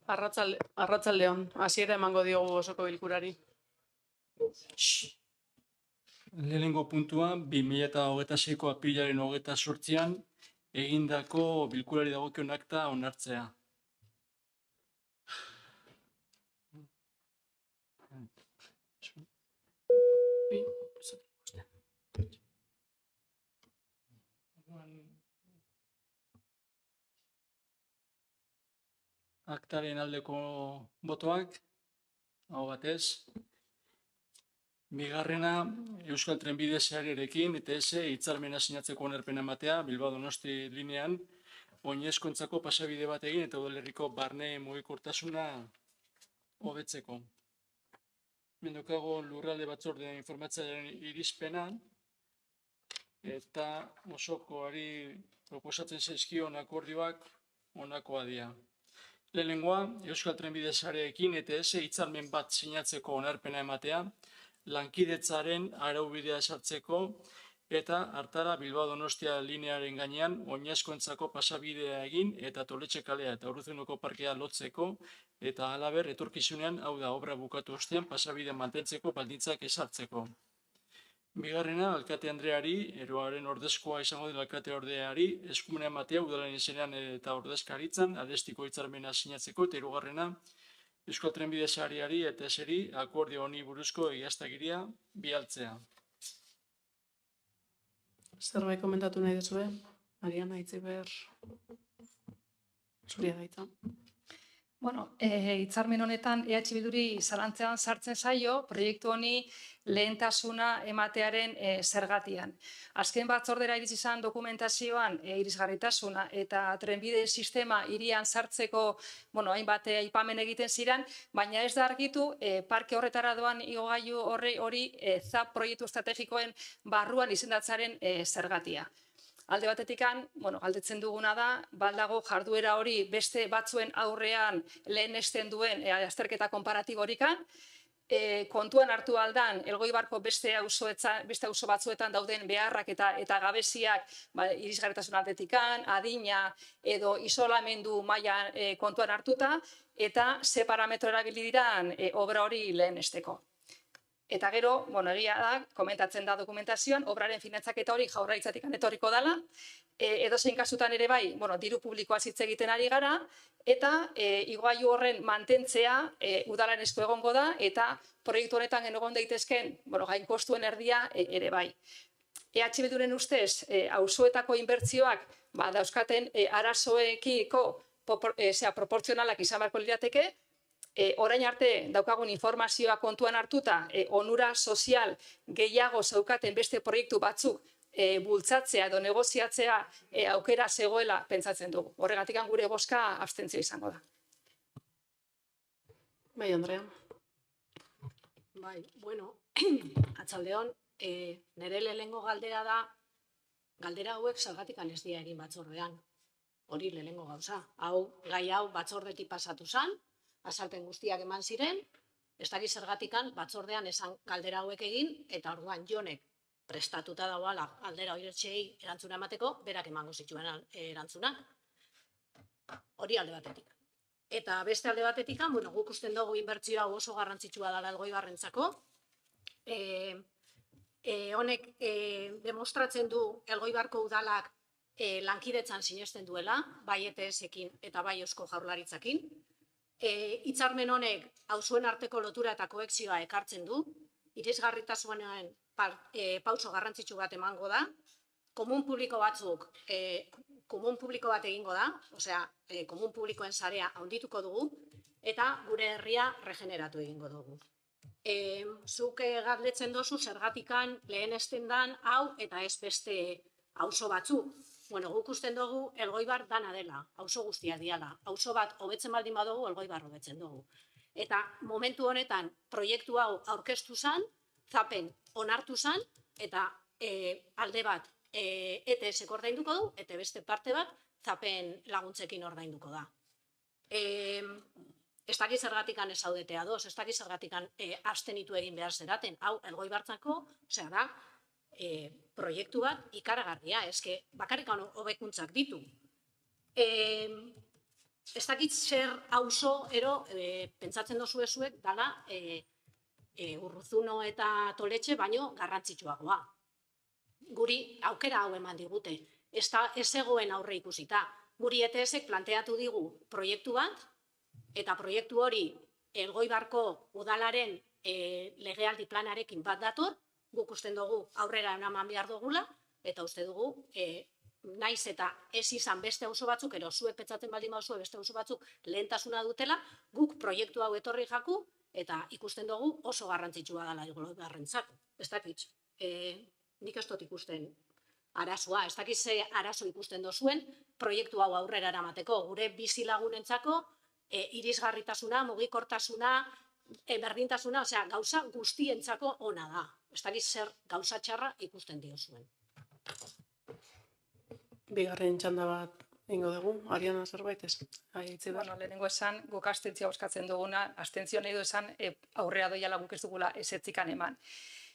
Arratsaldeon, hasiera emango diogu osoko bilkurari. Lehenengo puntua, 2026ko apirilaren 28an egindako bilkurari dagokion akta onartzea. Aktaren aldeko botoak, hau batez. Bigarrena, Euskal Trenbide Sarearekin ETS hitzarmena sinatzeko onarpena ematea, Bilbao Donosti linean, oinezkoentzako pasabide bat egin eta udalerriko barne mugikortasuna hobetzeko. Mendokago lurralde batzordean informatzailearen irizpena eta osokoari proposatzen zaizkion akordioak honakoak dira. Lehenengoa, Euskal Trenbide Sarearekin ETS hitzarmen bat sinatzeko onarpena ematea, lankidetzaren araubidea sartzeko eta hartara Bilbao Donostia linearen gainean oinezkoentzako pasabidea egin eta Toletxe kalea eta Urruzuneko parkea lotzeko eta halaber etorkizunean, hau da, obra bukatu ostean pasabidea mantentzeko baldintzak ezartzeko. Bigarrena, alkate Andreari, eroaren ordezkoa izango den alkate ordeari, eskumena ematea udalaren izenean eta ordezkaritzan, adestiko hitzarmena sinatzeko, eta hirugarrena, Euskal Trenbide Sareari eta eseri akordio honi buruzko egiaztagiria bialtzea. Zerbait komentatu nahi duzue? Mariana Itziber, zuria gaitza. Bueno, hitzarmen honetan EH Bilduri zalantzean sartzen zaio proiektu honi lehentasuna ematearen zergatian. Azken batzordera iritsi izan dokumentazioan irisgarritasuna eta trenbide sistema hirian sartzeko, hainbat aipamen egiten ziren, baina ez da argitu parke horretara doan igogailu hori ZAP proiektu estrategikoen barruan izendatzaren zergatia. Alde batetik, galdetzen duguna da, baldago jarduera hori beste batzuen aurrean lehenesten duen azterketa konparatibo horikan, kontuan hartu aldan Elgoibarko beste auzo batzuetan dauden beharrak eta gabeziak irisgarritasun aldetik, adina edo isolamendu maila kontuan hartuta, eta ze parametro erabili diran obra hori lehenesteko. Eta gero, egia da, komentatzen da dokumentazioan, obraren finantzaketa hori Jaurlaritzatik etorriko dela, edozein kasutan ere bai, diru publikoa hitz egiten ari gara, eta igogailu horren mantentzea udalaren esku egongo da, eta proiektu honetan egon daitezken gain kostuen erdia ere bai. EH Bilduren ustez, auzoetako inbertsioak dauzkaten arazoekiko proportzionalak izan beharko lirateke, orain arte daukagun informazioa kontuan hartuta, onura sozial gehiago zaukaten beste proiektu batzuk bultzatzea edo negoziatzea aukera zegoela pentsatzen dugu. Horregatik gure bozka abstentzio izango da. Bai, Andrea. Bai, atxaldeon, nire lehenengo galdera da, galdera hauek zergatik ez dira egin batzordean. Hori lehenengo gauza. Gai hau batzordetik pasatu zen, azalpen guztiak eman ziren, ez dakiz zergatikan batzordean esan galdera hauek egin, eta orduan Jonek prestatuta dagoela galdera horietxei erantzuna emateko, berak emango zituen erantzunak. Hori alde batetik. Eta beste alde batetik, guk usten dugu inbertsioa oso garrantzitsua dela Elgoibarrentzako. Honek demostratzen du Elgoibarko udalak lankidetzan sinesten duela, bai ETS-ekin eta bai Eusko Jaurlaritzakin. Hitzarmen honek auzuen arteko lotura eta koexioa ekartzen du, irisgarritasunean pauso garrantzitsu bat emango da, komun publiko bat egingo da, komun publikoen sarea handituko dugu, eta gure herria regeneratu egingo dugu. Zuk galdetzen dozu zergatikan lehenesten dan hau eta ez beste auzo batzuk. Guk usten dugu Elgoibar dana dela, auzo guztia diala. Auzo bat hobetzen baldin badugu, Elgoibar hobetzen dugu. Eta momentu honetan proiektu hau aurkeztu zen, ZAPen onartu zen, eta alde bat ETS-ek ordainduko du, eta beste parte bat ZAPen laguntzekin ordainduko da. Ez dakiz zergatikan ez zaudete ados, ez dakiz zergatikan abstenitu egin behar zeraten. Hau, Elgoibartzako, da, proiektu bat ikaragarria, bakarrik hobekuntzak ditu. ez dakit zer auzo ero pentsatzen dozu ezuek dala Urruzuno eta Toletxe baino garrantzitsuagoa. Guri aukera hau eman digute. Ez egoen aurre ikusita. Guri ETS-ek planteatu digu proiektu bat, eta proiektu hori Elgoibarko udalaren legealdi planarekin bat dator, guk usten dugu aurrera eraman behar dugula, eta uste dugu naiz eta ez izan beste auzo batzuk, ero zuek pentsatzen baldin bauzue beste auzo batzuk lehentasuna dutela, guk proiektu hau etorri jaku, eta ikusten dugu oso garrantzitsua dela Elgoibarrentzako. Ez dakit, nik ez dut ikusten arazoa, ez dakit ze arazo ikusten dozuen proiektu hau aurrera eramateko, gure bizilagunentzako irisgarritasuna, mugikortasuna, berdintasuna, osea, gauza guztientzako ona da. Ez dakit zer gauza txarra ikusten diozuen. Bigarren txanda bat ingo dugu, Ariana zerbait ez? Bueno, lehenengo esan, guk abstentzioa bozkatzen duguna, abstentzio nahi du esan aurrera doiala guk ez dugula ezetzikan eman.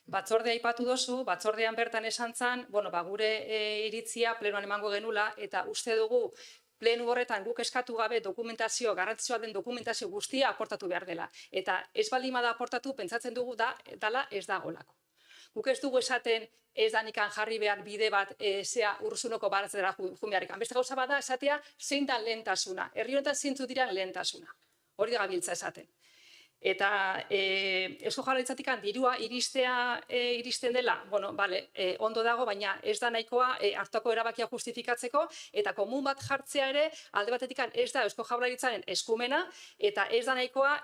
Batzordea aipatu dozu, batzordean bertan esan zan, gure iritzia plenoan emango genula, eta uste dugu plenu horretan guk eskatu gabe dokumentazio, garrantzitsua den dokumentazio guztia aportatu behar dela. Eta ez baldin bada aportatu, pentsatzen dugu dala ez dagolako. Guk ez dugu esaten ez danikan jarri behar bide bat zea Urruzunoko baratzera junbeharrikan. Beste gauza bada esatea zein da lehentasuna. Herri honetan zeintzu dira lehentasuna. Hori da gabiltza esaten. Eta Eusko Jaurlaritzatik dirua iristen dela, ondo dago, baina ez da nahikoa hartutako erabakia justifikatzeko, eta komun bat jartzea ere, alde batetik ez da Eusko Jaurlaritzaren eskumena, eta ez da nahikoa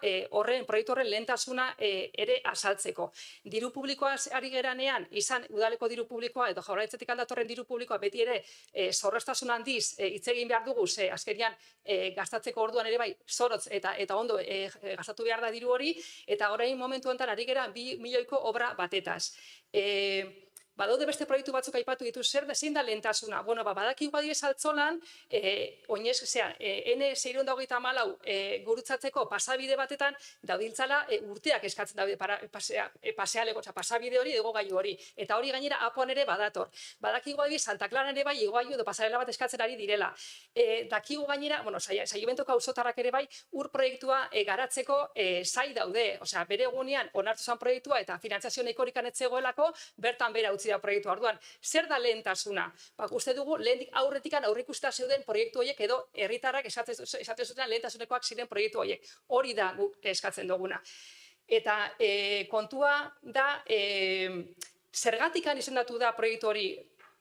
proiektu horren lehentasuna ere azaltzeko. Diru publikoa ari geranean, izan udaleko diru publikoa, edo Jaurlaritzatik datorren diru publikoa beti ere zorroztasun handiz hitz egin behar dugu, ze azkenian gastatzeko orduan ere bai zorotz eta ondo gastatu behar da diru hori, eta orain momentu honetan ari gera 2 milioiko obra batetaz. Badaude beste proiektu batzuk aipatu ditu, zein da lehentasuna? Badakigu adibidez Altzolan, N624 gurutzatzeko pasabide batetan daudiltzala urteak eskatzen daude pasealeko, pasabide hori, gailu hori. Eta hori gainera apoan ere badator. Badakigu adibidez Santa Clara ere bai, igogailu edo pasarela bat eskatzen ari direla. Dakigu gainera, saiomentoko auzotarrak ere bai, ur proiektua garatzeko zai daude. Osea, bere egunean onartu zen proiektua eta finantzazio nahikorik etzegoelako, bertan bera utzi da proiektu orduan. Zer da lehentasuna? Uste dugu, lehendik aurretikan aurreikusita zeuden proiektu horiek edo herritarrak esaten zuten lehentasunekoak ziren proiektu horiek. Hori da guk eskatzen duguna. Eta kontua da, zergatikan izendatu da proiektu hori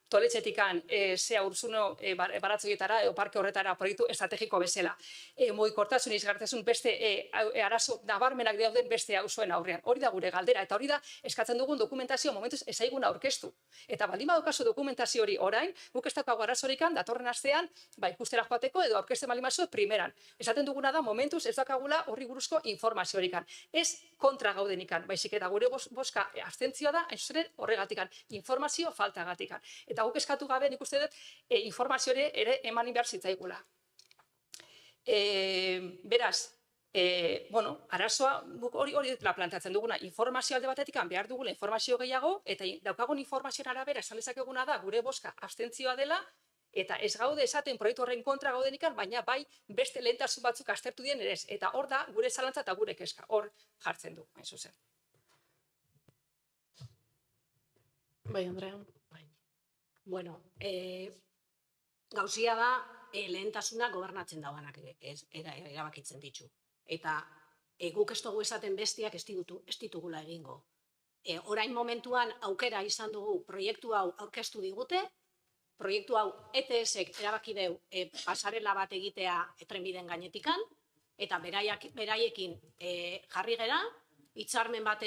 Toletxetikan zea Urruzuno baratzoietara edo parke horretara proiektu estrategiko bezala. Mugikortasun, izgartasun beste arazo nabarmenak dauden beste auzoen aurrean. Hori da gure galdera, eta hori da eskatzen dugun dokumentazio momentuz ezaigun aurkeztu. Eta baldin badaukazu dokumentazio hori orain, guk ez daukagu arazorikan datorren astean ikustera joateko edo aurkezten baldin bazu primeran. Esaten duguna da momentuz ez daukagula horri buruzko informaziorikan. Ez kontra gaudenikan, baizik eta gure bozka abstentzioa da, hain zuzen horregatikan, informazio faltagatikan. Eta guk eskatu gabe nik uste dut informazio ere eman behar zitzaigula. Beraz, arazoa hori dutela planteatzen duguna, informazio alde batetik behar dugula informazio gehiago, eta daukagun informazioan arabera esan dezakeguna da gure bozka abstentzioa dela, eta ez gaude esaten proiektu horren kontra gaudenikan, baina bai beste lehentasun batzuk aztertu dien ere ez. Eta hor da gure zalantza eta gure kezka, hor jartzen du, hain zuzen. Bai, Andrea. Bueno, gauzia da lehentasuna gobernatzen dauanak erabakitzen ditu. Eta guk ez dugu esaten bestiak ez ditugula egingo. Orain momentuan aukera izan dugu proiektu hau aurkeztu digute, proiektu hau ETS-ek erabaki deu pasarela bat egitea trenbideen gainetikan, eta beraiekin jarri gera, hitzarmen bat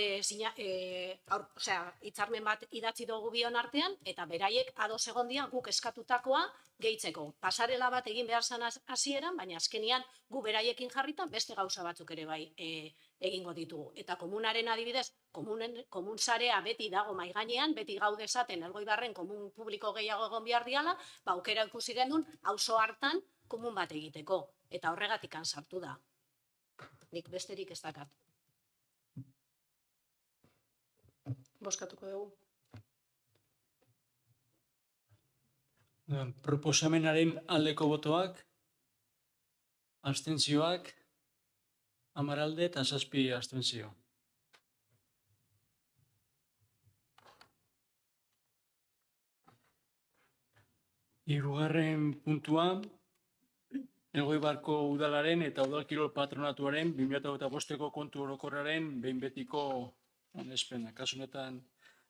idatzi dugu bion artean, eta beraiek ados egon dira guk eskatutakoa gehitzeko. Pasarela bat egin behar zan hasieran, baina azkenian gu beraiekin jarritan beste gauza batzuk ere bai egingo ditugu. Eta komunaren adibidez, komun sarea beti dago mai gainean, beti gaude esaten Elgoibarren komun publiko gehiago egon behar diala, aukera ikusi gendun auzo hartan komun bat egiteko. Eta horregatik sartu da. Nik besterik ez dakat. Boskatuko dugu. Proposamenaren aldeko botoak, Abstentzioak 10 alde eta 7 abstentzio. Hirugarren puntua, Elgoibarko udalaren eta udal kirol patronatuaren 2025ko kontu orokorraren behin betiko onespena. Kasu honetan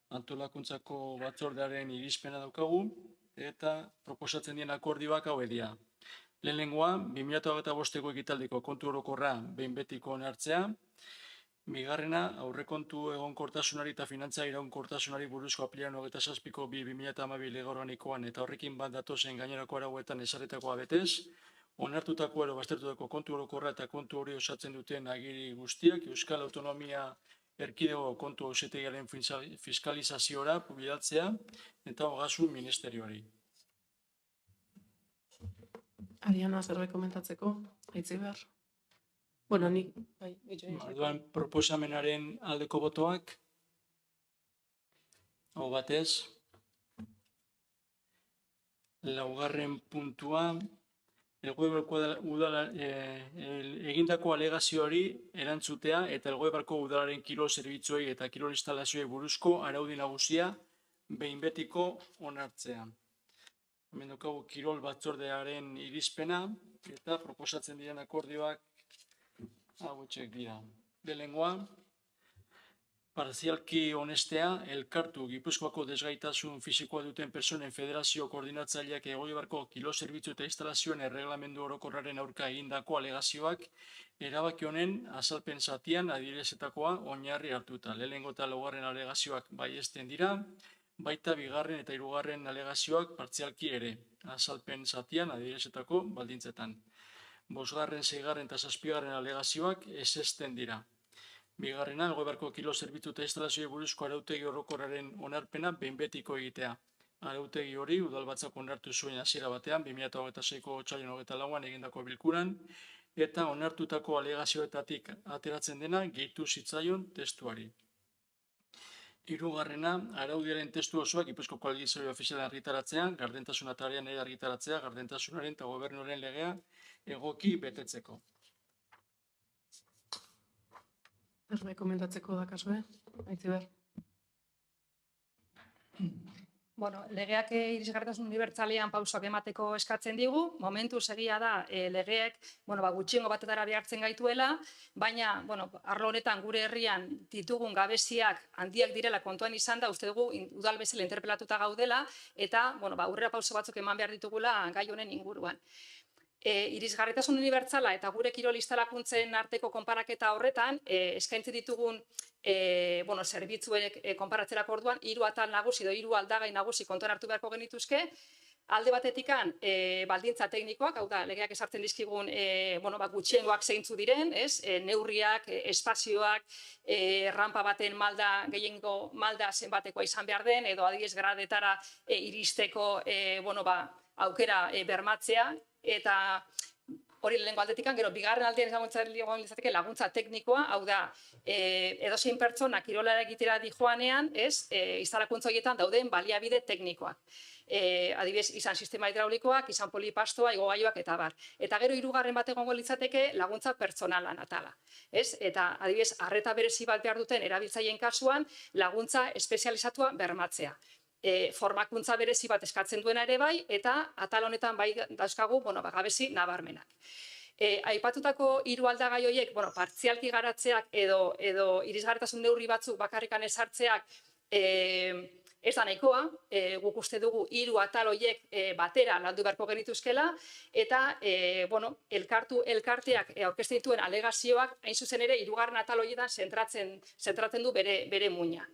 antolakuntzako batzordearen irizpena daukagu eta proposatzen dien akordioak hauek dira. Lehenengoa, 2025ko ekitaldiko kontu orokorra behin betiko onartzea. Bigarrena, aurrekontu egonkortasunari eta finantza iraunkortasunari buruzko apirilaren 27ko 2012 lege organikoan eta horrekin bat datozen gainerako arauetan ezarritakoa betez, onartutako edo baztertutako kontu orokorra eta kontu hori osatzen duten agiri guztiak Euskal Autonomia Erkidego kontu auzitegiaren fiskalizaziora bidaltzea eta ogasun ministerioari. Ariana, zerbait komentatzeko? Aitziber? Bueno, nik... Orduan, proposamenaren aldeko botoak, hau batez, laugarren puntua, Elgoibarko egindako alegazioari erantzutea eta Elgoibarko udalaren kirol zerbitzuei eta kirol instalazioei buruzko araudi nagusia behin betiko onartzea. Hemen daukagu kirol batzordearen irizpena eta proposatzen diren akordioak hauek dira. Lehenengoa, parzialki onestea, elkartu Gipuzkoako desgaitasun fisikoa duten personen federazio koordinatzaileak Elgoibarko kirol zerbitzu eta instalazioen erreglamendu orokorraren aurka egindako alegazioak erabaki honen azalpen zatian adierazitakoa oinarri hartuta. Lehenengo eta laugarren alegazioak baiezten dira, baita bigarren eta hirugarren alegazioak partzialki ere, azalpen zatian adierazitako baldintzetan. Bosgarren, seigarren eta zazpigarren alegazioak ezesten dira. Bigarrena, Elgoibarko kirol zerbitzu eta instalazioei buruzko arautegi orokorraren onarpena behin betiko egitea. Arautegi hori udalbatzak onartu zuen hasiera batean 2026ko otsailaren 24an egindako bilkuran eta onartutako alegazioetatik ateratzen dena gehitu zitzaion testuari. Hirugarrena, araudiaren testu osoak Gipuzkoako Albistegiari ofizialean argitaratzea, gardentasuna atarian ere argitaratzea, gardentasunaren eta gobernuaren legea egoki betetzeko. Zerbait komentatzeko da kasue? Aitziber? Bueno, legeak irisgarritasun unibertsalean pausoak emateko eskatzen digu. Momentuz egia da legeek gutxiengo batetara behartzen gaituela, baina arlo honetan gure herrian ditugun gabeziak handiak direla kontuan izan da, uste dugu udal bezala interpelatuta gaudela eta aurrera pauso batzuk eman behar ditugula gai honen inguruan. Irisgarritasun unibertsala eta gure kirol instalakuntzen arteko konparaketa horretan eskaintzen ditugun zerbitzuek konparatzerako orduan 3 atal nagusi edo 3 aldagai nagusi kontuan hartu beharko genituzke. Alde batetikan baldintza teknikoak, hau da, legeak esartzen dizkigun gutxiengoak zeintzu diren, neurriak, espazioak, rampa baten malda, gehiengo malda zenbatekoa izan behar den, edo adibidez gradetara iristeko aukera bermatzea, eta hori lehenengo aldetikan, gero bigarren aldean egon litzateke laguntza teknikoa, hau da, edozein pertsona kirolara egitera dijoanean, instalakuntza horietan dauden baliabide teknikoak. Adibidez, izan sistema hidraulikoak, izan polipastoa, igogailuak eta bar. Eta gero hirugarren bat egongo litzateke laguntza pertsonalan atala. Eta adibidez, arreta berezi bat behar duten erabiltzaileen kasuan laguntza espezializatua bermatzea. Formakuntza berezi bat eskatzen duena ere bai, eta atal honetan bai dauzkagu gabezi nabarmenak. Aipatutako 3 aldagai horiek, partzialki garatzeak edo irisgarritasun neurri batzuk bakarrikan ezartzeak ez da nahikoa, guk uste dugu 3 atal horiek batera landu beharko genituzkela, eta elkarteak aurkezten dituen alegazioak hain zuzen ere 3. atal horietan zentratzen du bere muina.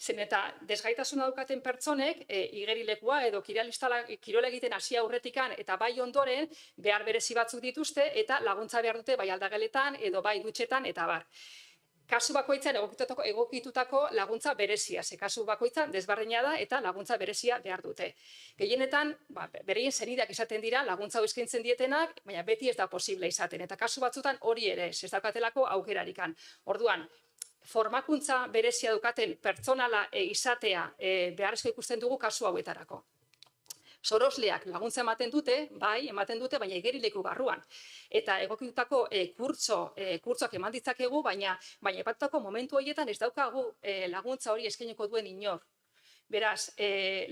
Zen eta desgaitasuna daukaten pertsonek igerilekua edo kirola egiten hasi aurretikan eta bai ondoren behar berezi batzuk dituzte eta laguntza behar dute bai aldageletan edo bai dutxetan eta bar. Kasu bakoitzan egokitutako laguntza berezia, kasu bakoitzan desberdina da eta laguntza berezia behar dute. Gehienetan, bereien senideak izaten dira laguntza eskaintzen dietenak, baina beti ez da posible izaten. Eta kasu batzutan hori ere, ez daukatelako aukerarikan. Orduan, formakuntza berezia daukaten pertsonala izatea beharrezko ikusten dugu kasu hauetarako. sorosleak laguntza ematen dute, baina igerileku barruan. Eta egokitutako kurtsoak eman ditzakegu, baina aipatutako momentu horietan ez daukagu laguntza hori eskainiko duen inor. Beraz,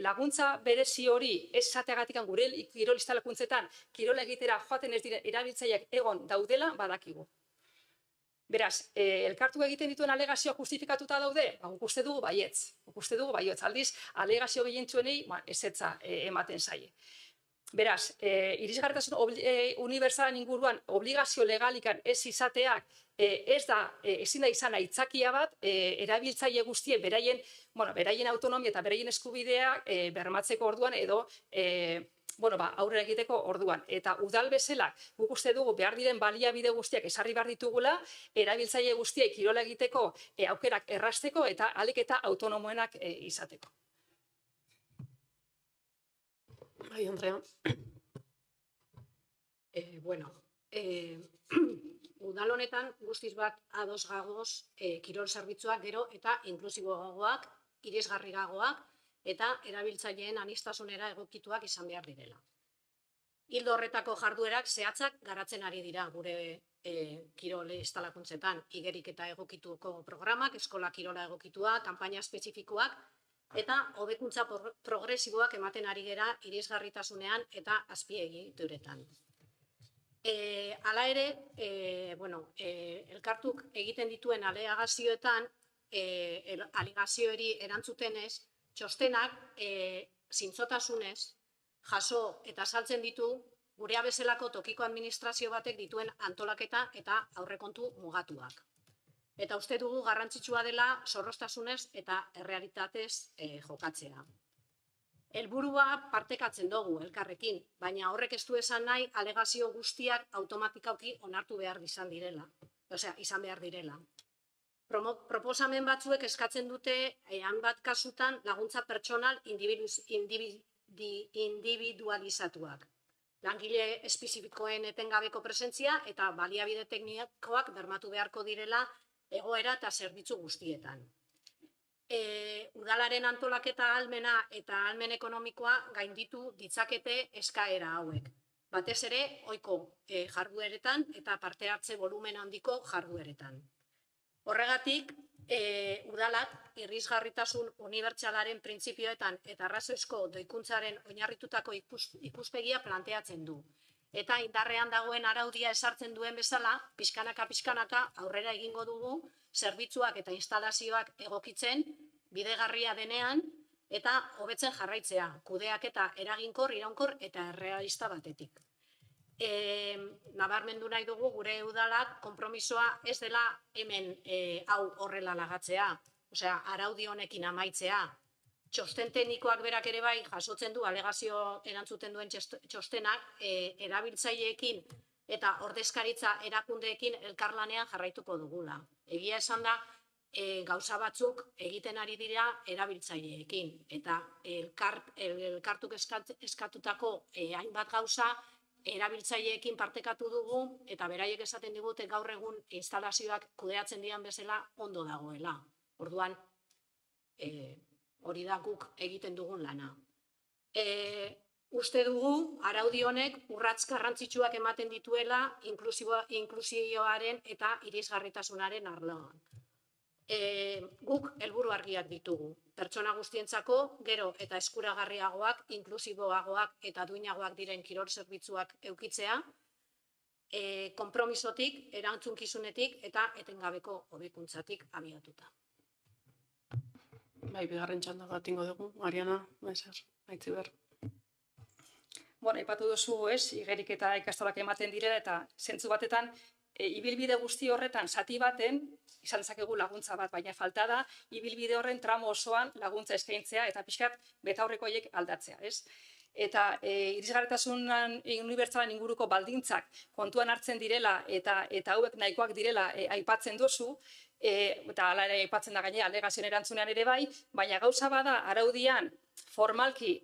laguntza berezi hori ez esateagatik gure kirol instalakuntzetan kirola egitera joaten ez diren erabiltzaileak egon daudela badakigu. Beraz, elkartu egiten dituen alegazioa justifikatuta daude? Guk uste dugu baietz. Aldiz, alegazio gehientsuenei ezetza ematen zaie. Beraz, irisgarritasun unibertsalen inguruan obligazio legalikan ez izateak ezin da izan aitzakia bat erabiltzaile guztiek beraien autonomia eta beraien eskubideak bermatzeko orduan edo aurrera egiteko orduan. Eta udal bezala guk uste dugu behar diren baliabide guztiak ezarri behar ditugula, erabiltzaile guztiek kirola egiteko aukerak errazteko eta ahalik eta autonomoenak izateko. Bai, Andrea. Udal honetan guztiz bat ados gagoz kirol zerbitzuak gero eta inklusiboagoak, irisgarriagoak eta erabiltzaileen aniztasunera egokituak izan behar direla. Ildo horretako jarduerak zehatzak garatzen ari dira gure kirol instalakuntzetan, igerik eta egokituko programak, eskola kirola egokitua, kanpaina espezifikoak, eta hobekuntza progresiboak ematen ari gera irisgarritasunean eta azpiegituretan. Hala ere, elkartuk egiten dituen alegazioetan, alegazio hori erantzutenez, txostenak zintzotasunez jaso eta saltzen ditu gurea bezalako tokiko administrazio batek dituen antolaketa eta aurrekontu mugatuak. Eta uste dugu garrantzitsua dela zorroztasunez eta errealitatez jokatzea. Helburua partekatzen dugu elkarrekin, baina horrek ez du esan nahi alegazio guztiak automatikauki onartu behar izan behar direla. Proposamen batzuek eskatzen dute hainbat kasutan laguntza pertsonal individualizatuak. Langile espezifikoen etengabeko presentzia eta baliabide teknikoak bermatu beharko direla egoera eta zerbitzu guztietan. Udalaren antolaketa ahalmena eta ahalmen ekonomikoa gainditu ditzakete eskaera hauek. Batez ere, ohiko jardueretan eta parte hartze volumen handiko jardueretan. Horregatik, udalak irisgarritasun unibertsalaren printzipioetan eta arrazoizko doikuntzaren oinarritutako ikuspegia planteatzen du. Eta indarrean dagoen araudia esartzen duen bezala, pixkanaka aurrera egingo dugu, zerbitzuak eta instalazioak egokitzen, bidegarria denean, eta hobetzen jarraitzea, kudeak eta eraginkor, iraunkor eta errealista batetik. Nabarmendu nahi dugu gure udalak konpromisoa ez dela hemen hau horrela lagatzea, osea, araudi honekin amaitzea. Txosten teknikoak berak ere bai jasotzen du alegazio erantzuten duen txostenak erabiltzaileekin eta ordezkaritza erakundeekin elkarlanean jarraituko dugula. Egia esan da, gauza batzuk egiten ari dira erabiltzaileekin eta elkartuk eskatutako hainbat gauza erabiltzaileekin partekatu dugu eta beraiek esaten digute gaur egun instalazioak kudeatzen dian bezala ondo dagoela. Orduan, hori da guk egiten dugun lana. Uste dugu, araudi honek urrats garrantzitsuak ematen dituela inklusioaren eta irisgarritasunaren arloan. Guk helburu argiak ditugu. Pertsona guztientzako gero eta eskuragarriagoak, inklusiboagoak eta duinagoak diren kirol zerbitzuak edukitzea, konpromisotik, erantzunkizunetik eta etengabeko hobekuntzatik abiatuta. Bai, bigarren txanda bat ingo dugu. Mariana, aitzi behar. Aipatu duzu igerik eta ikastolak ematen direla eta zentzu batetan ibilbide guzti horretan zati baten izan dezakegu laguntza bat, baina falta da ibilbide horren tramo osoan laguntza eskaintzea eta pixkat betaurreko horiek aldatzea, ez? Eta irisgarritasunan unibertsalan inguruko baldintzak kontuan hartzen direla eta hauek nahikoak direla aipatzen duzu, eta hala ere aipatzen da gainera alegazioen erantzunean ere bai, baina gauza bada araudian formalki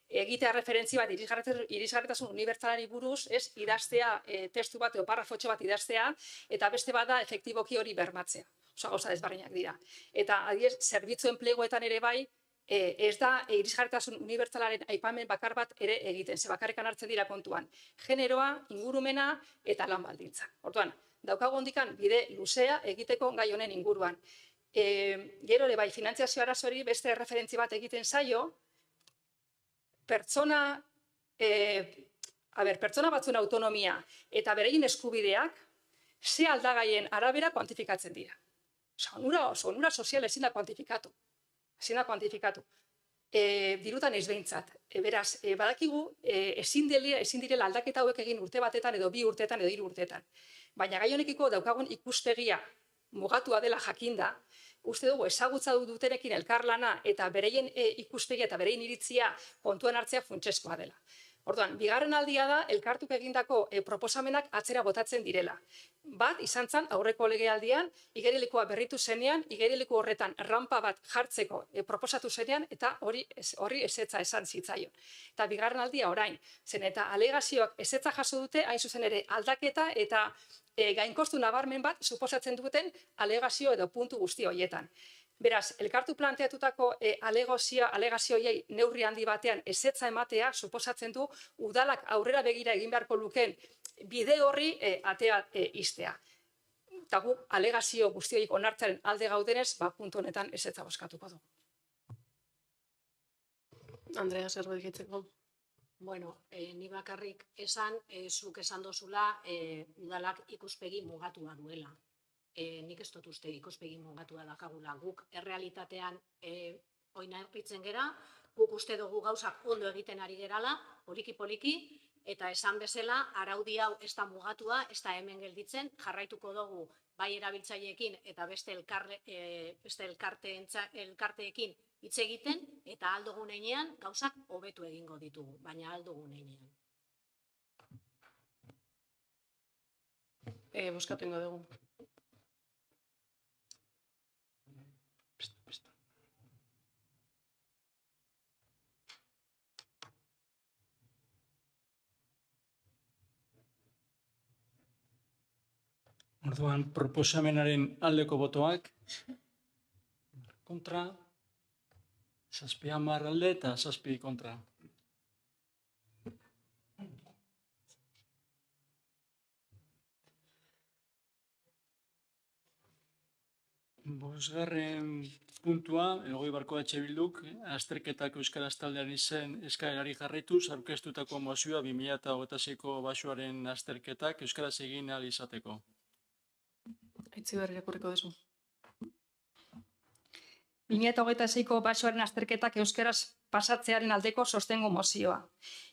egitea referentzia bat irisgarritasun unibertsalari buruz, idaztea testu bat edo parrafotxo bat idaztea, eta beste bada efektiboki hori bermatzea. Oso gauza desberdinak dira. Eta adibidez, zerbitzu enpleguetan ere bai, ez da irisgarritasun unibertsalaren aipamen bakar bat ere egiten, ze bakarrekan hartzen dira kontuan. Generoa, ingurumena eta lan baldintza. Orduan, daukagu hondikan bide luzea egiteko gai honen inguruan. Gero ere bai, finantziazio arazori beste referentzi bat egiten zaio, pertsona batzuen autonomia eta bereien eskubideak ze aldagaien arabera kuantifikatzen dira. Onura sozial ezin da kuantifikatu. Dirutan ez behintzat. Beraz, badakigu ezin direla aldaketa hauek egin urte batetan edo 2 urteetan edo 3 urteetan. Baina gai honekiko daukagun ikuspegia mugatua dela jakinda, uste dugu ezagutza dutenekin elkarlana eta bereien ikuspegia eta bereien iritzia kontuan hartzea funtsezkoa dela. Orduan, bigarren aldia da, elkartuk egindako proposamenak atzera botatzen direla. Bat, izan zen, aurreko legealdian, igerilekua berritu zenean, igerileku horretan rampa bat jartzeko proposatu zenean, eta hori ezetza esan zitzaion. Eta bigarren aldia orain, zen eta alegazioak ezetza jaso dute, hain zuzen ere aldaketa eta gainkostu nabarmen bat suposatzen duten alegazio edo puntu guzti horietan. Beraz, elkartu planteatutako alegazioiei neurri handi batean ezetza ematea suposatzen du udalak aurrera begira egin beharko lukeen bide horri atea iztea. Eta gu alegazio guztioik onartzaren alde gaudenez, puntu honetan ezetza bozkatuko dugu. Andrea, zerbait gehitzeko? Bueno, ni bakarrik esan, zuk esan dozula, udalak ikuspegi mugatua duela. Nik ez dut uste ikuspegi mugatua dakagula. Guk errealitatean oinarritzen gera, guk uste dugu gauzak ondo egiten ari gerala, poliki-poliki, eta esan bezala, araudi hau ez da mugatua, ez da hemen gelditzen, jarraituko dugu bai erabiltzaileekin eta beste elkarteekin hitz egiten, eta aldugun heinean gauzak hobetu egingo ditugu, baina aldugun heinean. Bozkatu ingo dugu. Orduan, proposamenaren aldeko botoak, kontra, 7 alde eta 7 kontra. Bosgarren puntua, Elogoi Barko Bilduk, azterketak euskaraz taldean izen eskaerari jarraituz, aurkeztutako mozioa 2026ko basuaren azterketak euskaraz egin ahal izateko. Aitzi berri irakurriko duzu. 2026ko basuaren azterketak euskaraz pasatzearen aldeko sostengu mozioa.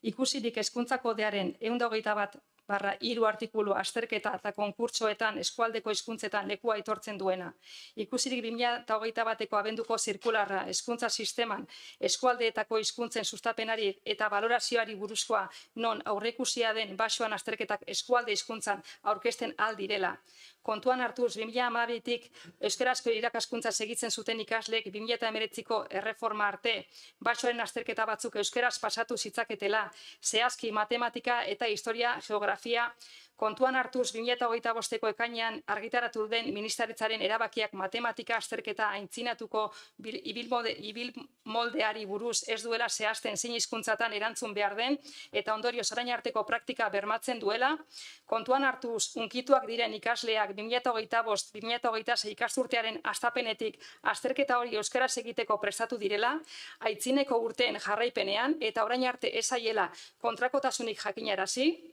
Ikusirik hezkuntza kodearen 121/3 artikulu azterketa eta konkurtsoetan eskualdeko hizkuntzetan lekua aitortzen duena. Ikusirik 2021ko abenduko zirkularra hezkuntza sisteman eskualdeetako hizkuntzen sustapenari eta balorazioari buruzkoa non aurreikusia den basuan azterketak eskualde hizkuntzan aurkezten ahal direla. Kontuan hartuz 2012tik euskarazko irakaskuntza segitzen zuten ikasleek 2019ko erreforma arte basuaren azterketa batzuk euskaraz pasatu zitzaketela, zehazki matematika eta historia geografia. Kontuan hartuz 2025ko ekainean argitaratu den ministeritzaren erabakiak matematika azterketa aintzinatuko ibilmoldeari buruz ez duela zehazten zein hizkuntzatan erantzun behar den eta ondorioz orain arteko praktika bermatzen duela. Kontuan hartuz unkituak diren ikasleak 2025-2026 ikasturtearen hastapenetik azterketa hori euskaraz egiteko prestatu direla, aitzineko urteen jarraipenean eta orain arte ez zaiela kontrakotasunik jakinarazi.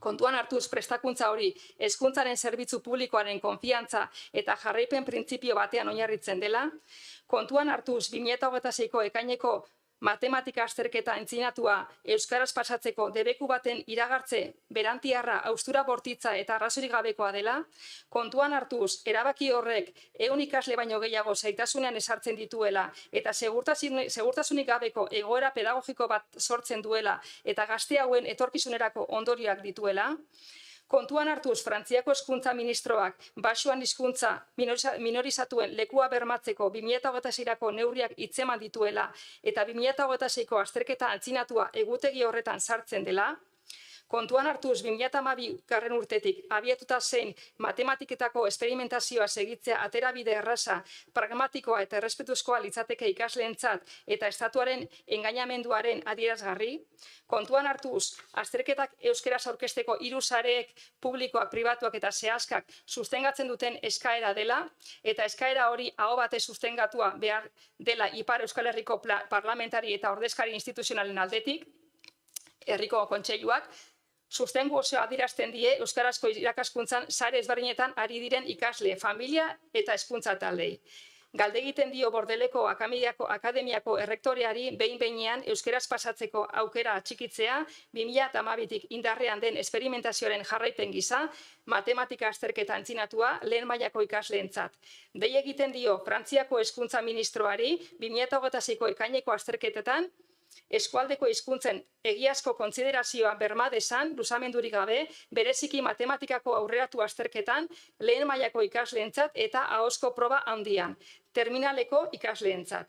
Kontuan hartuz prestakuntza hori hezkuntzaren zerbitzu publikoaren konfiantza eta jarraipen printzipio batean oinarritzen dela. Kontuan hartuz 2026ko ekaineko matematika azterketa aintzinatua euskaraz pasatzeko debeku baten iragartze berantiarra haustura bortitza eta arrazoirik gabekoa dela. Kontuan hartuz erabaki horrek 100 ikasle baino gehiago zailtasunean ezartzen dituela eta segurtasunik gabeko egoera pedagogiko bat sortzen duela eta gazte hauen etorkizunerako ondorioak dituela. Kontuan hartuz Frantziako hezkuntza ministroak basuan hizkuntza minorizatuen lekua bermatzeko 2026ko neurriak hitzeman dituela eta 2026ko azterketa antzinatua egutegi horretan sartzen dela. Kontuan hartuz 2012 urtetik abiatuta zein matematiketako esperimentazioa segitzea aterabide erraza, pragmatikoa eta errespetuzkoa litzateke ikasleentzat eta estatuaren engainamenduaren adierazgarri. Kontuan hartuz, azterketak euskeraz aurkezteko 3 sareek publikoak, pribatuak eta zehazkak sustengatzen duten eskaera dela, eta eskaera hori aho batez sustengatua behar dela Ipar Euskal Herriko parlamentari eta ordezkari instituzionalen aldetik, herriko kontseiluak, sustengu osoa adierazten die euskarazko irakaskuntzan sare ezberdinetan ari diren ikasle, familia eta hezkuntza taldei. Galde egiten dio Bordeleko Akademiako errektoreari behin-behinean euskeraz pasatzeko aukera atxikitzea 2012tik indarrean den esperimentazioaren jarraipen gisa, matematika azterketa antzinatua lehen mailako ikasleentzat. Dei egiten dio Frantziako hezkuntza ministroari 2026ko ekaineko azterketetan eskualdeko hizkuntzen egiazko kontsiderazioa berma dezan, luzamendurik gabe, bereziki matematikako aurreratu azterketan, lehen mailako ikasleentzat eta ahozko proba handian, terminaleko ikasleentzat.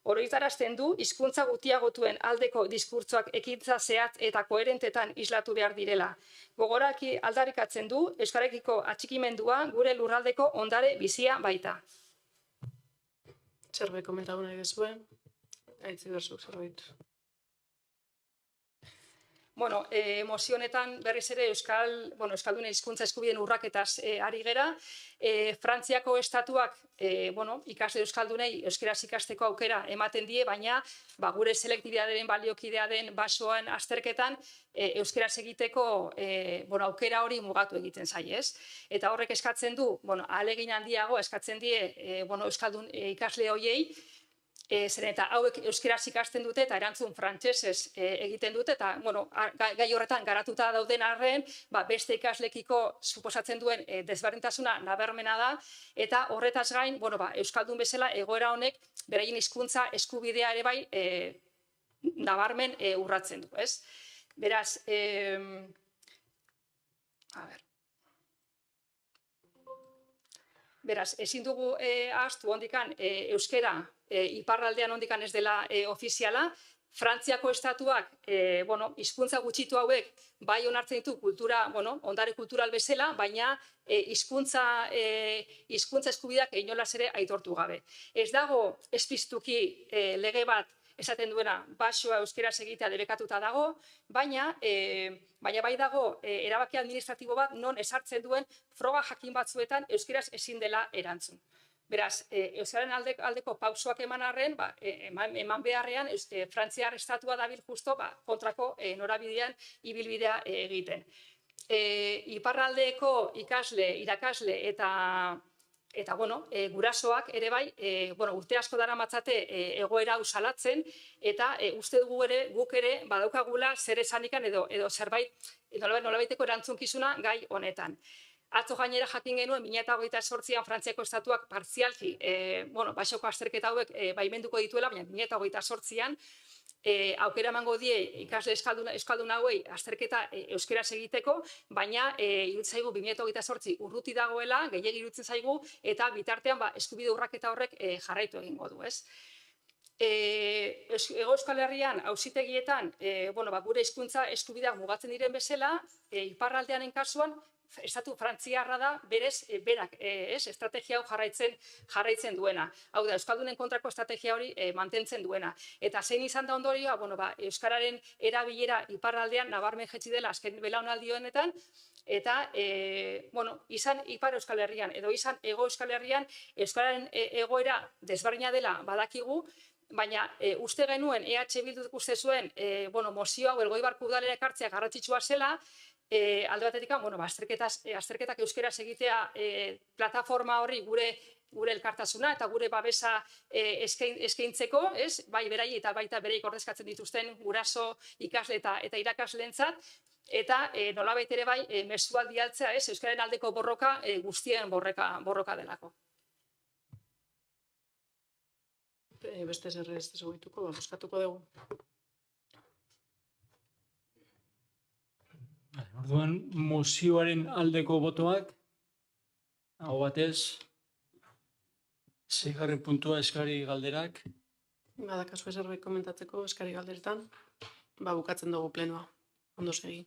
Oroitarazten du, hizkuntza gutiagotuen aldeko diskurtsoak ekintza zehatz eta koherentetan islatu behar direla. Gogoraki aldarrikatzen du, euskarekiko atxikimendua gure lurraldeko ondare bizia baita. Zerbait komentatu nahi duzue? Aitzi berzuk zerbait. Bueno, mozio honetan berriz ere Euskaldunen hizkuntza eskubideen urraketaz ari gera. Frantziako estatuak ikasle euskaldunei euskeraz ikasteko aukera ematen die, baina gure selektibidadearen baliokidea den basoan azterketan euskeraz egiteko aukera hori mugatu egiten zaie, ez? Eta horrek eskatzen du, ahalegin handiago eskatzen die euskaldun ikasle horiei, zeren eta hauek euskeraz ikasten dute eta erantzun frantsesez egiten dute, eta gai horretan garatuta dauden arren, beste ikaslekiko suposatzen duen desberdintasuna nabarmena da, eta horretaz gain, euskaldun bezala egoera honek beraien hizkuntza eskubidea ere bai nabarmen urratzen du, ez? Beraz, ezin dugu ahaztu ondikan euskera iparraldean ondikan ez dela ofiziala. Frantziako estatuak hizkuntza gutxitu hauek bai onartzen ditu kultura, ondare kultural bezala, baina hizkuntza eskubideak inolaz ere aitortu gabe. Ez dago espiztuki lege bat esaten duena basoa euskeraz egitea debekatuta dago, baina bai dago erabaki administratibo bat non ezartzen duen froga jakin batzuetan euskeraz ezin dela erantzun. Beraz, euskararen aldeko pausoak eman arren, eman beharrean, Frantziar estatua dabil justo kontrako norabidean ibilbidea egiten. Iparraldeko ikasle, irakasle eta gurasoak ere bai, urte asko daramatzate egoera hau salatzen, eta uste dugu ere, guk ere badaukagula zer esanikan edo zerbait nolabaiteko erantzunkizuna gai honetan. Atzo gainera jakin genuen 2028an Frantziako estatuak partzialki basoko azterketa hauek baimenduko dituela, baina 2028an aukera emango die ikasle euskaldun hauei azterketa euskeraz egiteko, baina iruditzen zaigu 2028 urruti dagoela, gehiegi iruditzen zaigu, eta bitartean eskubide urraketa horrek jarraitu egingo du, ez? Hego Euskal Herrian auzitegietan gure hizkuntza eskubideak mugatzen diren bezala, iparraldearen kasuan estatu frantziarra da berez berak estrategia hau jarraitzen duena. Hau da, euskaldunen kontrako estrategia hori mantentzen duena. Eta zein izan da ondorioa, euskararen erabilera iparraldean nabarmen jetzi dela azken belaunaldi honetan, eta izan Ipar Euskal Herrian edo izan Hego Euskal Herrian euskararen egoera desberdina dela badakigu, baina uste genuen EH Bilduk uste zuen mozio hau Elgoibarko udalera ekartzea garrantzitsua zela, alde batetik, azterketak euskeraz egitea plataforma horri gure elkartasuna eta gure babesa eskaintzeko, bai berai eta baita bereik ordezkatzen dituzten guraso, ikasle eta irakasleentzat, eta nolabait ere bai mezua bidaltzea euskararen aldeko borroka guztien borroka delako. Beste zer ez segituko, buskatuko dugu. Orduan, mozioaren aldeko botoak, hau batez, 6. puntua eskari galderak. Badakazu zerbait komentatzeko eskari galderetan, bukatzen dugu plenoa. Ondo segi.